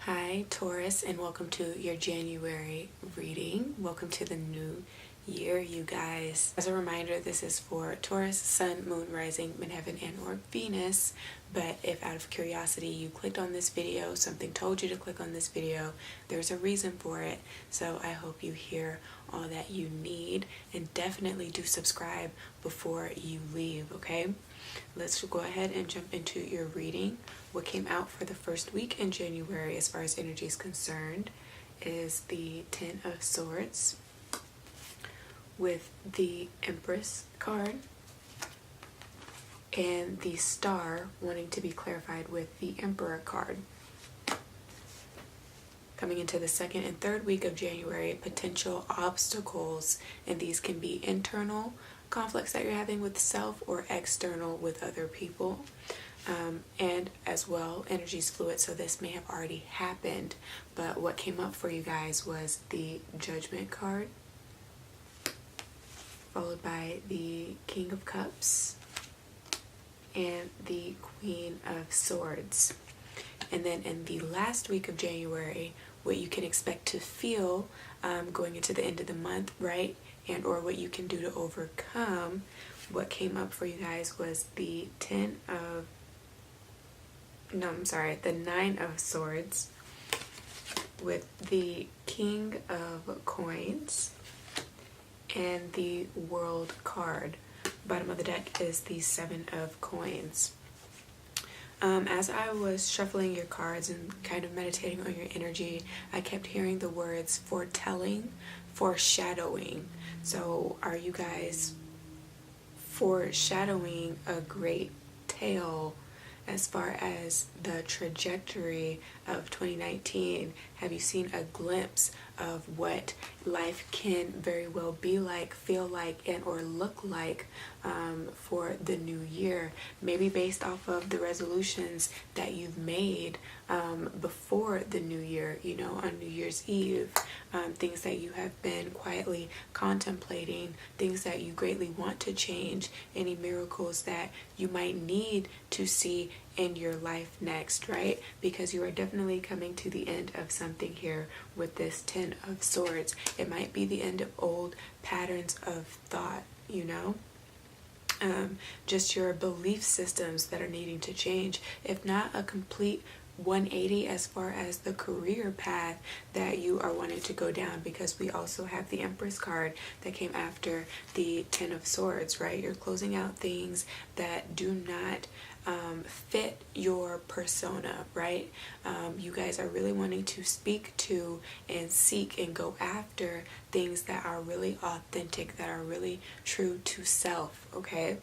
Hi Taurus, and welcome to your January reading. Welcome to the new year, you guys. As a reminder, this is for Taurus, Sun, Moon, Rising, Midheaven, and or Venus. But if out of curiosity you clicked on this video, something told you to click on this video, there's a reason for it. So I hope you hear all that you need, and definitely do subscribe before you leave, okay? Let's go ahead and jump into your reading. What came out for the first week in January as far as energy is concerned is the Ten of Swords with the Empress card and the Star wanting to be clarified with the Emperor card. Coming into the second and third week of January, potential obstacles, and these can be internal conflicts that you're having with self or external with other people. And as well, energy is fluid, so this may have already happened, but what came up for you guys was the Judgment card, followed by the King of Cups and the Queen of Swords. And then in the last week of January, what you can expect to feel going into the end of the month, right? And or what you can do to overcome. What came up for you guys was the the Nine of Swords with the King of Coins and the World card. Bottom of the deck is the Seven of Coins. As I was shuffling your cards and kind of meditating on your energy, I kept hearing the words foretelling, foreshadowing. So are you guys foreshadowing a great tale as far as the trajectory of 2019? Have you seen a glimpse of what life can very well be like, feel like, and or look like for the new year? Maybe based off of the resolutions that you've made before the new year, you know, on New Year's Eve, things that you have been quietly contemplating, things that you greatly want to change, any miracles that you might need to see in your life next, right? Because you are definitely coming to the end of something here with this Ten of Swords. It might be the end of old patterns of thought, you know? Just your belief systems that are needing to change, if not a complete 180 as far as the career path that you are wanting to go down, because we also have the Empress card that came after the Ten of Swords, right? You're closing out things that do not fit your persona, right? You guys are really wanting to speak to and seek and go after things that are really authentic, that are really true to self, okay?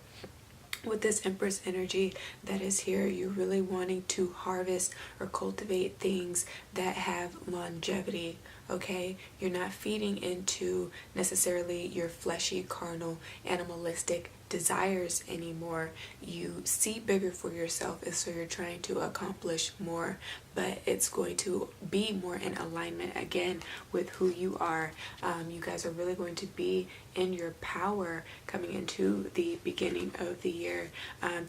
With this Empress energy that is here, you're really wanting to harvest or cultivate things that have longevity, okay? You're not feeding into necessarily your fleshy, carnal, animalistic desires anymore. You see bigger for yourself, and so you're trying to accomplish more, but it's going to be more in alignment again with who you are. You guys are really going to be in your power coming into the beginning of the year.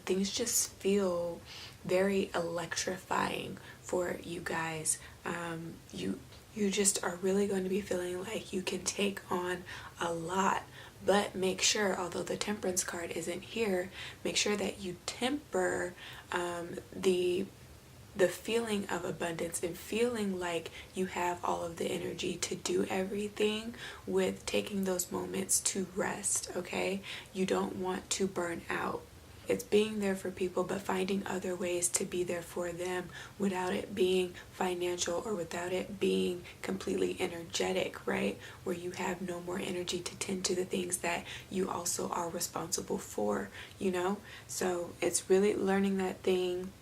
Things just feel very electrifying for you guys. You just are really going to be feeling like you can take on a lot. But make sure, although the Temperance card isn't here, make sure that you temper the feeling of abundance and feeling like you have all of the energy to do everything with taking those moments to rest, okay? You don't want to burn out. It's being there for people, but finding other ways to be there for them without it being financial or without it being completely energetic, right? Where you have no more energy to tend to the things that you also are responsible for, you know? So it's really learning that thing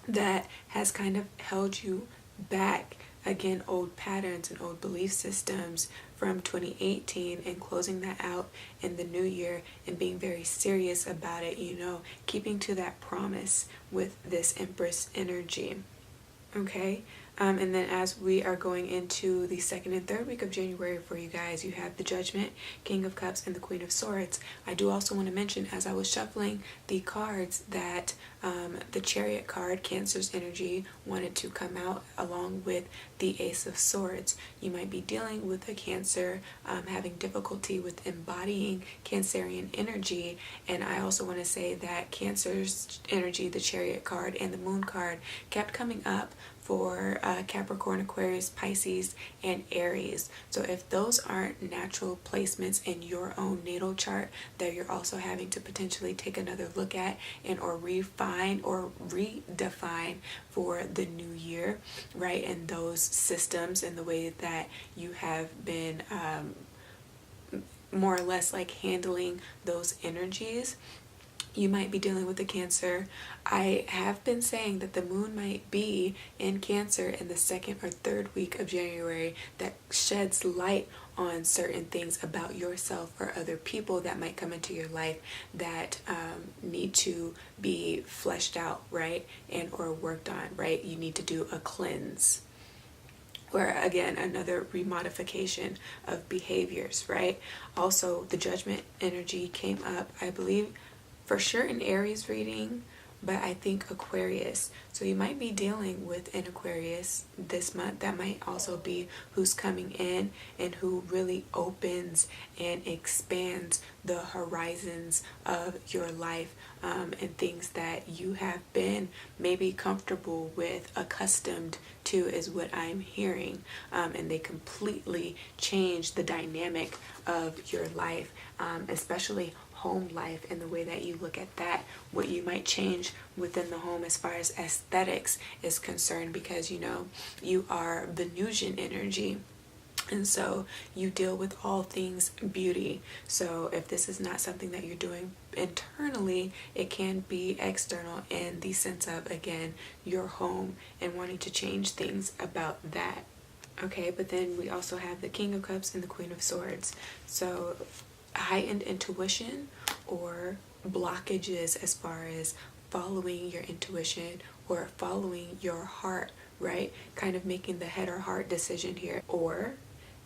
that has kind of held you back. Again, old patterns and old belief systems from 2018, and closing that out in the new year and being very serious about it, you know, keeping to that promise with this Empress energy, okay? And then as we are going into the second and third week of January for you guys, you have the Judgment, King of Cups, and the Queen of Swords. I do also want to mention, as I was shuffling the cards, that the Chariot card, Cancer's energy, wanted to come out along with the Ace of Swords. You might be dealing with a Cancer, having difficulty with embodying Cancerian energy. And I also want to say that Cancer's energy, the Chariot card, and the Moon card kept coming up for Capricorn, Aquarius, Pisces, and Aries. So if those aren't natural placements in your own natal chart that you're also having to potentially take another look at and or refine or redefine for the new year, right? And those systems and the way that you have been more or less like handling those energies, you might be dealing with a Cancer. I have been saying that the moon might be in Cancer in the second or third week of January that sheds light on certain things about yourself or other people that might come into your life that need to be fleshed out, right? And or worked on, right? You need to do a cleanse. Or again, another remodification of behaviors, right? Also, the Judgment energy came up, I believe, for sure in Aries reading, but I think Aquarius. So you might be dealing with an Aquarius this month. That might also be who's coming in and who really opens and expands the horizons of your life, and things that you have been maybe comfortable with, accustomed to, is what I'm hearing. And they completely change the dynamic of your life, especially home life and the way that you look at that, what you might change within the home as far as aesthetics is concerned, because you know you are Venusian energy. And so you deal with all things beauty. So if this is not something that you're doing internally, it can be external in the sense of, again, your home and wanting to change things about that. Okay, but then we also have the King of Cups and the Queen of Swords. So heightened intuition or blockages as far as following your intuition or following your heart, right? Kind of making the head or heart decision here. Or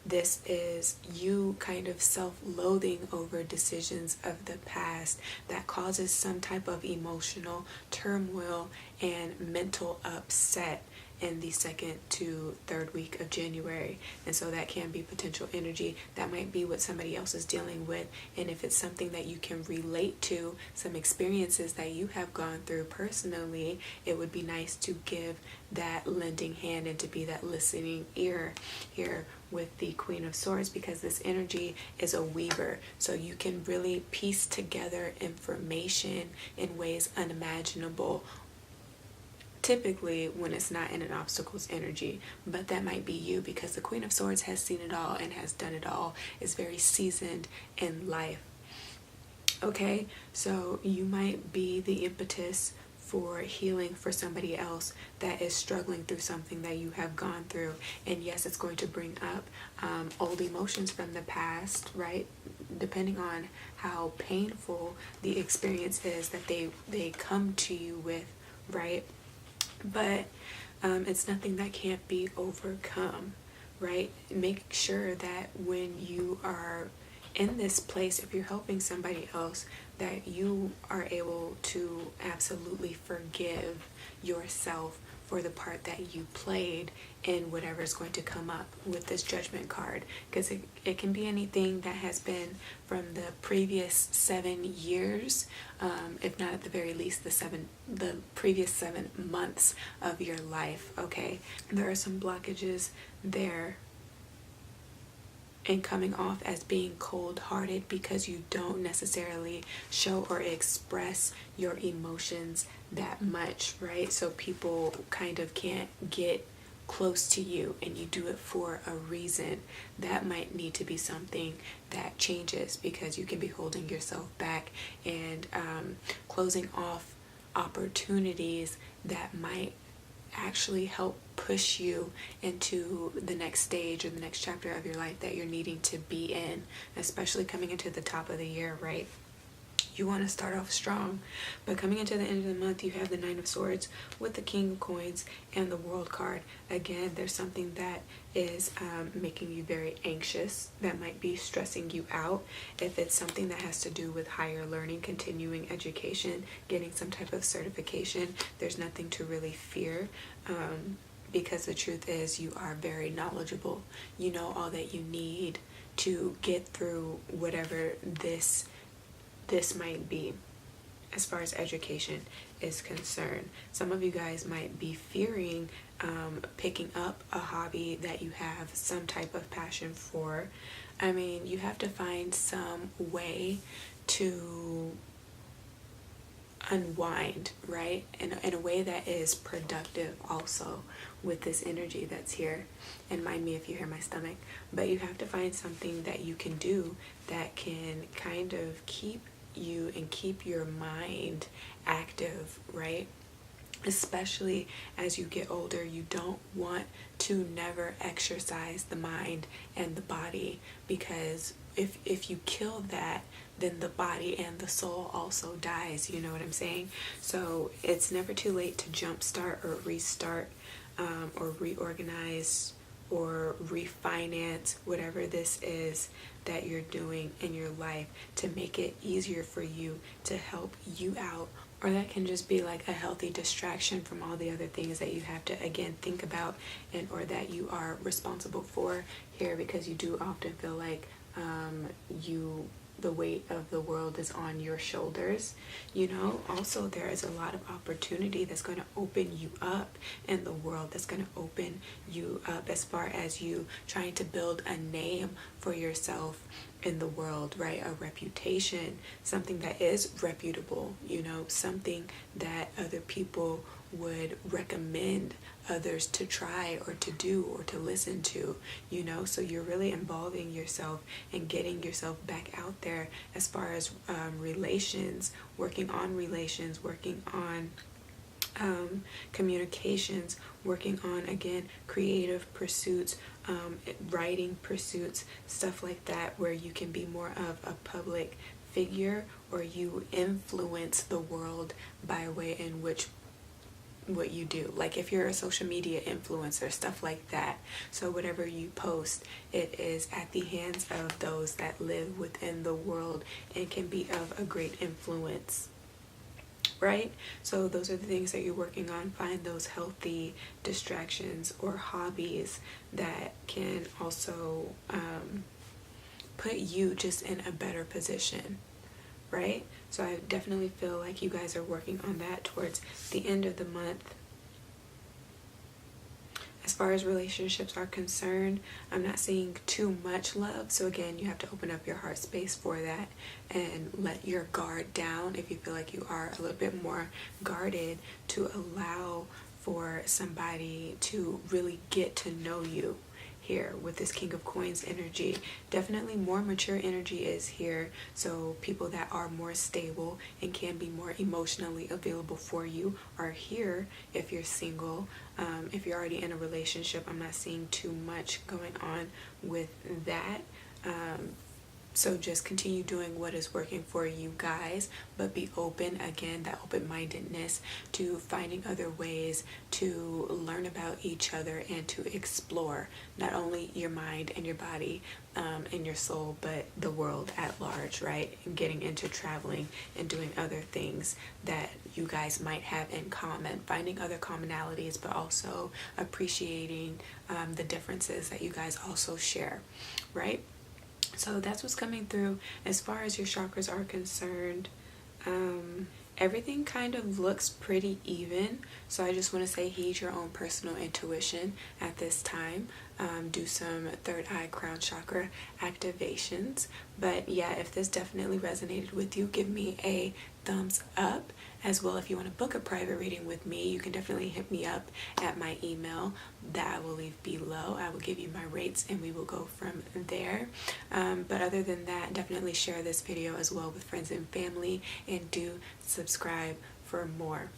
this is you kind of self-loathing over decisions of the past that causes some type of emotional turmoil and mental upset in the second to third week of January. And so that can be potential energy. That might be what somebody else is dealing with. And if it's something that you can relate to, some experiences that you have gone through personally, it would be nice to give that lending hand and to be that listening ear here with the Queen of Swords, because this energy is a weaver. So you can really piece together information in ways unimaginable, typically when it's not in an obstacles energy. But that might be you, because the Queen of Swords has seen it all and has done it all, is very seasoned in life. Okay, so you might be the impetus for healing for somebody else that is struggling through something that you have gone through. And yes, it's going to bring up old emotions from the past, right? Depending on how painful the experience is that they come to you with, right? But it's nothing that can't be overcome, right? Make sure that when you are in this place, if you're helping somebody else, that you are able to absolutely forgive yourself for the part that you played in whatever is going to come up with this Judgment card. Because it can be anything that has been from the previous 7 years, if not at the very least the previous 7 months of your life. Okay, there are some blockages there and coming off as being cold-hearted because you don't necessarily show or express your emotions that much, right? So people kind of can't get close to you, and you do it for a reason. That might need to be something that changes, because you can be holding yourself back and closing off opportunities that might actually help push you into the next stage or the next chapter of your life that you're needing to be in, especially coming into the top of the year, right? you want to start off strong. But coming into the end of the month, you have the Nine of Swords with the King of Coins and the World card. Again, there's something that is making you very anxious, that might be stressing you out. If it's something that has to do with higher learning, continuing education, getting some type of certification, there's nothing to really fear, because the truth is you are very knowledgeable. You know all that you need to get through whatever this might be as far as education is concerned. Some of you guys might be fearing picking up a hobby that you have some type of passion for. I mean, you have to find some way to unwind, right? In a way that is productive also with this energy that's here. And mind me if you hear my stomach. But you have to find something that you can do that can kind of keep you and keep your mind active, right? Especially as you get older, you don't want to never exercise the mind and the body, because if you kill that, then the body and the soul also dies, you know what I'm saying? So it's never too late to jumpstart or restart, or reorganize or refinance whatever this is that you're doing in your life to make it easier for you, to help you out. Or that can just be like a healthy distraction from all the other things that you have to, again, think about and or that you are responsible for here, because you do often feel like the weight of the world is on your shoulders. You know, also there is a lot of opportunity that's going to open you up in the world, that's going to open you up as far as you trying to build a name for yourself in the world, right? A reputation, something that is reputable, you know, something that other people would recommend others to try or to do or to listen to, you know. So you're really involving yourself and getting yourself back out there as far as relations, working on communications, working on, again, creative pursuits, writing pursuits, stuff like that, where you can be more of a public figure, or you influence the world by way in which what you do. Like if you're a social media influencer, stuff like that. So whatever you post, it is at the hands of those that live within the world and can be of a great influence, right? So those are the things that you're working on. Find those healthy distractions or hobbies that can also put you just in a better position, right? So I definitely feel like you guys are working on that towards the end of the month. As far as relationships are concerned, I'm not seeing too much love. So again, you have to open up your heart space for that and let your guard down if you feel like you are a little bit more guarded, to allow for somebody to really get to know you. Here with this King of Coins energy, definitely more mature energy is here. So people that are more stable and can be more emotionally available for you are here. If you're single, if you're already in a relationship, I'm not seeing too much going on with that. So just continue doing what is working for you guys, but be open, again, that open-mindedness to finding other ways to learn about each other and to explore not only your mind and your body and your soul, but the world at large, right? And getting into traveling and doing other things that you guys might have in common, finding other commonalities, but also appreciating the differences that you guys also share, right? So that's what's coming through as far as your chakras are concerned. Everything kind of looks pretty even. So I just want to say, heed your own personal intuition at this time. Do some third eye crown chakra activations. But yeah, if this definitely resonated with you, give me a thumbs up. As well, if you want to book a private reading with me, you can definitely hit me up at my email that I will leave below. I will give you my rates and we will go from there. But other than that, definitely share this video as well with friends and family, and do subscribe for more.